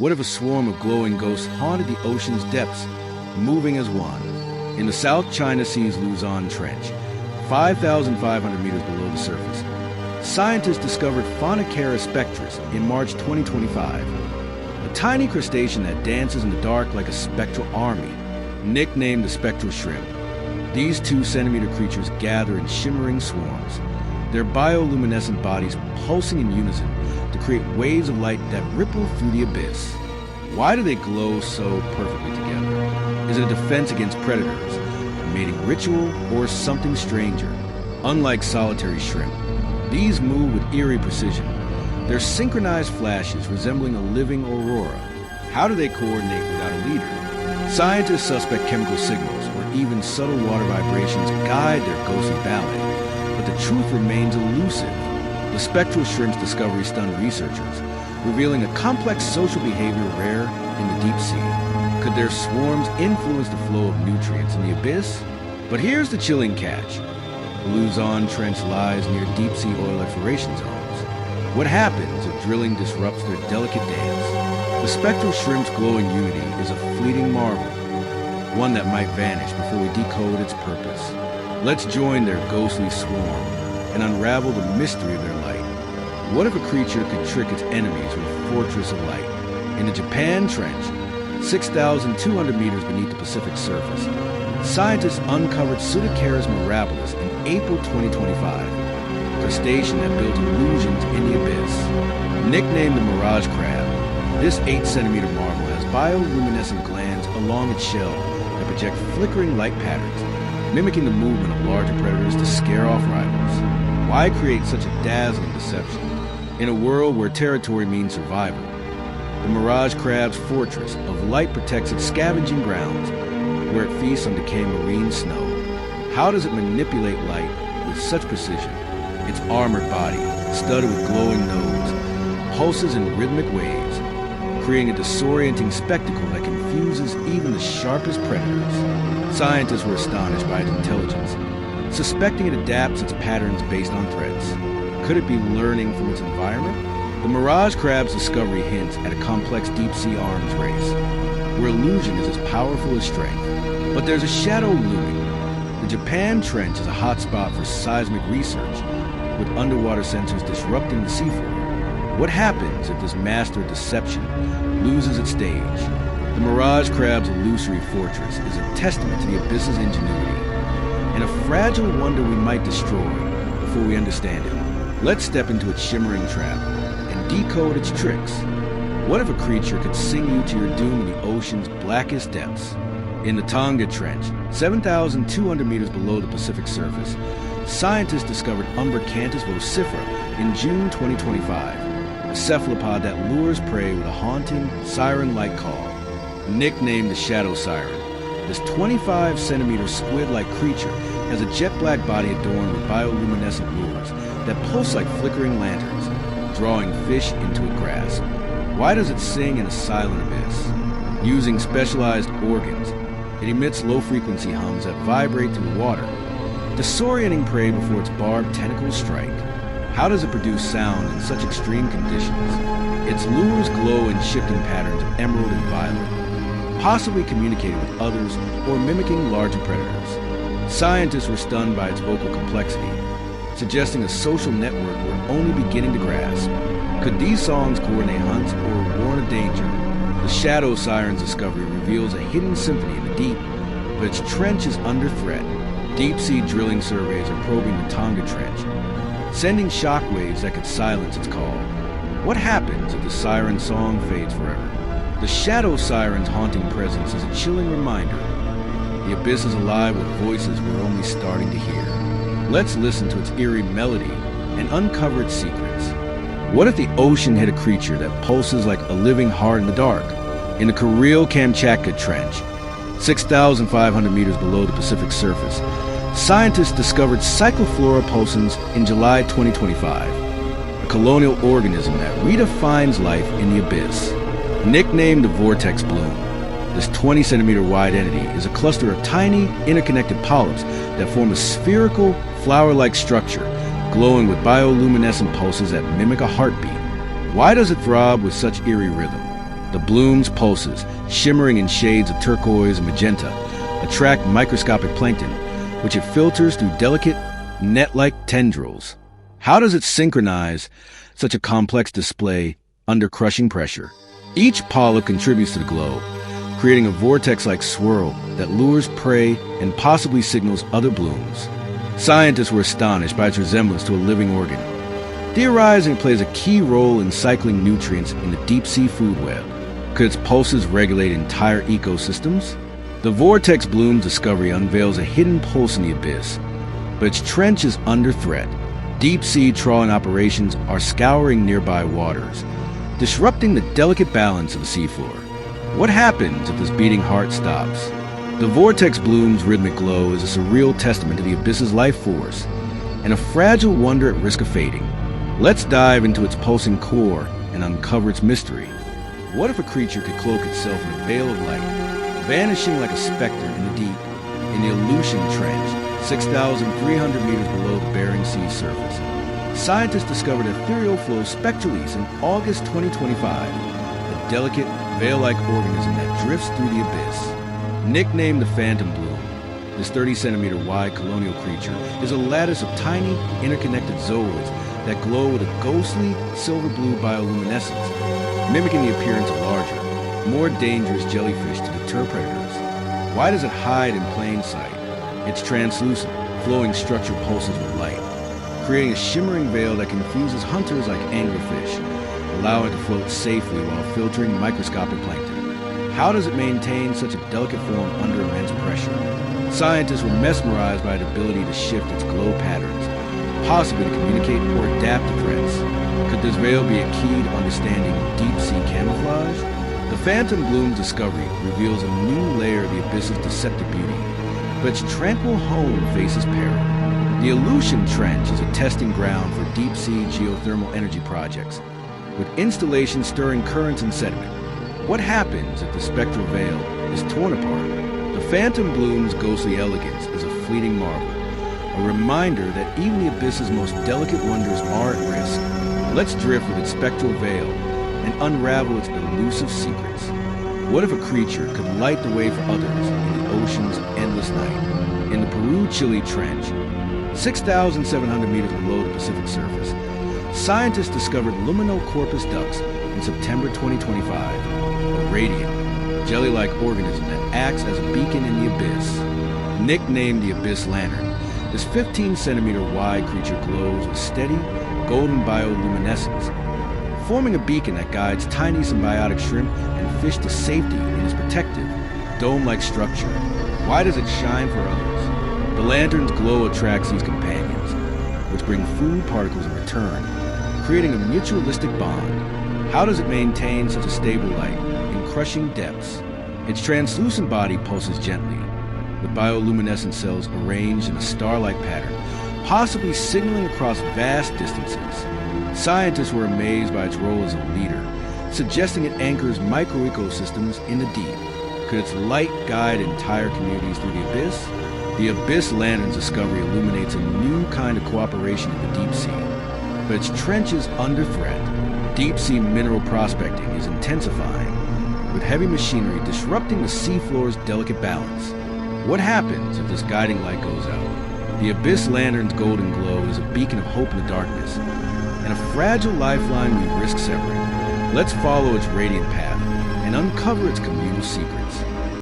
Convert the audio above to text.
What if a swarm of glowing ghosts haunted the ocean's depths, moving as one? In the South China Sea's Luzon Trench, 5,500 meters below the surface, scientists discovered Phonocara spectris in March 2025, a tiny crustacean that dances in the dark like a spectral army, nicknamed the spectral shrimp. These 2-centimeter creatures gather in shimmering swarms, their bioluminescent bodies pulsing in unison to create waves of light that ripple through the abyss. Why do they glow so perfectly together? Is it a defense against predators, a mating ritual, or something stranger? Unlike solitary shrimp, these move with eerie precision, their synchronized flashes resembling a living aurora. How do they coordinate without a leader? Scientists suspect chemical signals or even subtle water vibrations guide their ghostly ballet, but the truth remains elusive. The spectral shrimp's discovery stunned researchers, revealing a complex social behavior rare in the deep sea. Could their swarms influence the flow of nutrients in the abyss? But here's the chilling catch. The Luzon Trench lies near deep-sea oil exploration zones. What happens if drilling disrupts their delicate dance? The spectral shrimp's glowing unity is a fleeting marvel, one that might vanish before we decode its purpose. Let's join their ghostly swarm and unravel the mystery of their light. What if a creature could trick its enemies with a fortress of light? In the Japan Trench, 6,200 meters beneath the Pacific surface, scientists uncovered Pseudocaris mirabilis in April 2025, a crustacean that built illusions in the abyss. Nicknamed the mirage crab, this 8-centimeter marvel has bioluminescent glands along its shell that project flickering light patterns, mimicking the movement of larger predators to scare off rivals. Why create such a dazzling deception? In a world where territory means survival, the mirage crab's fortress of light protects its scavenging grounds, where it feasts on decaying marine snow. How does it manipulate light with such precision? Its armored body, studded with glowing nose, pulses in rhythmic waves, creating a disorienting spectacle that confuses even the sharpest predators. Scientists were astonished by its intelligence, suspecting it adapts its patterns based on threats. Could it be learning from its environment? The mirage crab's discovery hints at a complex deep-sea arms race, where illusion is as powerful as strength. But there's a shadow looming. The Japan Trench is a hotspot for seismic research, with underwater sensors disrupting the seafloor. What happens if this master deception loses its stage? The mirage crab's illusory fortress is a testament to the abyss's ingenuity, and a fragile wonder we might destroy before we understand it. Let's step into its shimmering trap and decode its tricks. What if a creature could sing you to your doom in the ocean's blackest depths? In the Tonga Trench, 7,200 meters below the Pacific surface, scientists discovered Umbracanthus vocifera in June 2025, a cephalopod that lures prey with a haunting, siren-like call. Nicknamed the Shadow Siren, this 25-centimeter squid-like creature has a jet-black body adorned with bioluminescent lures that pulse like flickering lanterns, drawing fish into its grasp. Why does it sing in a silent abyss? Using specialized organs, it emits low-frequency hums that vibrate through the water, disorienting prey before its barbed tentacles strike. How does it produce sound in such extreme conditions? Its lures glow in shifting patterns of emerald and violet, possibly communicating with others or mimicking larger predators. Scientists were stunned by its vocal complexity, suggesting a social network we're only beginning to grasp. Could these songs coordinate hunts or warn of danger? The Shadow Siren's discovery reveals a hidden symphony in the deep, but its trench is under threat. Deep-sea drilling surveys are probing the Tonga Trench, sending shockwaves that could silence its call. What happens if the siren song fades forever? The Shadow Siren's haunting presence is a chilling reminder. The abyss is alive with voices we're only starting to hear. Let's listen to its eerie melody and uncover its secrets. What if the ocean hid a creature that pulses like a living heart in the dark? In the Kuril-Kamchatka Trench, 6,500 meters below the Pacific surface, scientists discovered Cycloflora pulsans in July 2025, a colonial organism that redefines life in the abyss. Nicknamed the Vortex Bloom, this 20-centimeter wide entity is a cluster of tiny, interconnected polyps that form a spherical, flower-like structure, glowing with bioluminescent pulses that mimic a heartbeat. Why does it throb with such eerie rhythm? The bloom's pulses, shimmering in shades of turquoise and magenta, attract microscopic plankton, which it filters through delicate, net-like tendrils. How does it synchronize such a complex display under crushing pressure? Each polyp contributes to the glow, creating a vortex-like swirl that lures prey and possibly signals other blooms. Scientists were astonished by its resemblance to a living organ, theorizing it plays a key role in cycling nutrients in the deep-sea food web. Could its pulses regulate entire ecosystems? The vortex bloom's discovery unveils a hidden pulse in the abyss, but its trench is under threat. Deep-sea trawling operations are scouring nearby waters, disrupting the delicate balance of the seafloor. What happens if this beating heart stops? The vortex bloom's rhythmic glow is a surreal testament to the abyss's life force, and a fragile wonder at risk of fading. Let's dive into its pulsing core and uncover its mystery. What if a creature could cloak itself in a veil of light, vanishing like a specter in the deep, in the Aleutian Trench, 6,300 meters below the Bering Sea surface? Scientists discovered ethereal flow spectrales in August 2025, a delicate, veil-like organism that drifts through the abyss. Nicknamed the Phantom Bloom, this 30-centimeter wide colonial creature is a lattice of tiny, interconnected zooids that glow with a ghostly, silver-blue bioluminescence, mimicking the appearance of larger, more dangerous jellyfish to deter predators. Why does it hide in plain sight? It's translucent, flowing structure pulses with light, creating a shimmering veil that confuses hunters like anglerfish, allowing it to float safely while filtering microscopic plankton. How does it maintain such a delicate form under immense pressure? Scientists were mesmerized by its ability to shift its glow patterns, possibly to communicate or adapt to threats. Could this veil be a key to understanding deep-sea camouflage? The Phantom Bloom's discovery reveals a new layer of the abyss's deceptive beauty, but its tranquil home faces peril. The Aleutian Trench is a testing ground for deep-sea geothermal energy projects, with installations stirring currents and sediment. What happens if the spectral veil is torn apart? The Phantom Bloom's ghostly elegance is a fleeting marvel, a reminder that even the abyss's most delicate wonders are at risk. Let's drift with its spectral veil and unravel its elusive secrets. What if a creature could light the way for others in the ocean's endless night? In the Peru-Chile Trench, 6,700 meters below the Pacific surface, scientists discovered luminocorpus ducts in September 2025, a radiant, jelly-like organism that acts as a beacon in the abyss. Nicknamed the Abyss Lantern, this 15-centimeter wide creature glows with steady, golden bioluminescence, forming a beacon that guides tiny symbiotic shrimp and fish to safety in its protective, dome-like structure. Why does it shine for others? The lantern's glow attracts these companions, which bring food particles in return, creating a mutualistic bond. How does it maintain such a stable light in crushing depths? Its translucent body pulses gently, with bioluminescent cells arranged in a star-like pattern, possibly signaling across vast distances. Scientists were amazed by its role as a leader, suggesting it anchors microecosystems in the deep. Could its light guide entire communities through the abyss? The Abyss Lantern's discovery illuminates a new kind of cooperation in the deep sea, but its trench is under threat. Deep-sea mineral prospecting is intensifying, with heavy machinery disrupting the seafloor's delicate balance. What happens if this guiding light goes out? The Abyss Lantern's golden glow is a beacon of hope in the darkness, and a fragile lifeline we risk severing. Let's follow its radiant path and uncover its communal secrets.